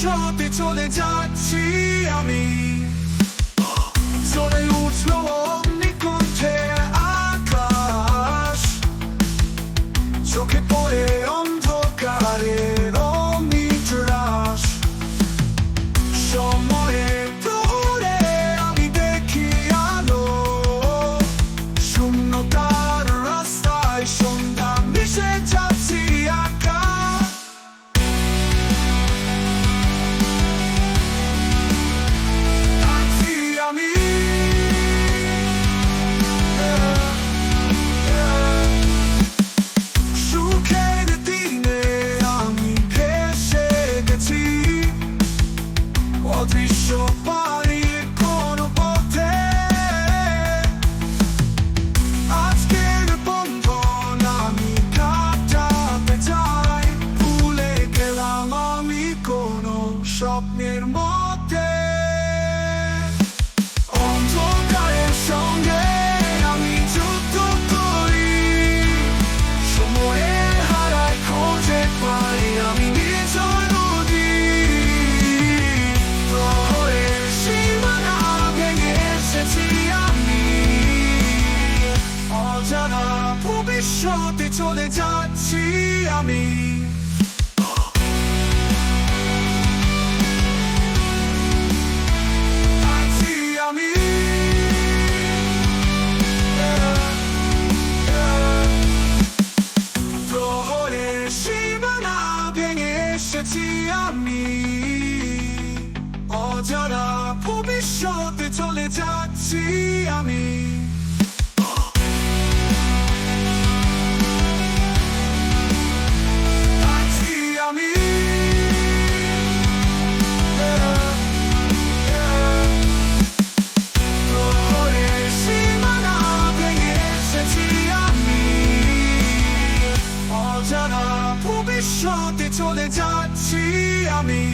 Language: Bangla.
ভবিষ্যতে চলে যাচ্ছি আমি। জ্বলে উঠলো অগ্নিকুণ্ঠে আকাশ, চোখে পড়ে অন্ধকারের অমিত্রাস। সময়ের প্রহরে আমি দেখি আলো, শূন্যতার রাস্তায় সন্ধ্যা মিশে যাচ্ছি একা। আছি আমি, সুখের দিনে আমি ভেসে গেছি অদৃশ্য পানির কোনো পথে। আজকের বন্ধন আমি কাটাতে চাই, ভুলে গেলাম আমি কোনো স্বপ্নের মধ্যে। অন্ধকারের সঙ্গে আমি যুদ্ধ করি, সময়ের হারায় খোঁজে পাই আমি নির্জন নদী। প্রহরের সীমানা ভেঙে এসেছি আমি, অজানা ভবিষ্যতে চলে যাচ্ছি আমি। আছি আমি, প্রহরের সীমানা ভেঙে এসেছি আমি, অজানা ভবিষ্যতে চলে যাচ্ছি আমি। আছি আমি, প্রহরের সীমানা ভেঙে এসেছি আমি, অজানা ভবিষ্যতে চলে যাচ্ছি আমি।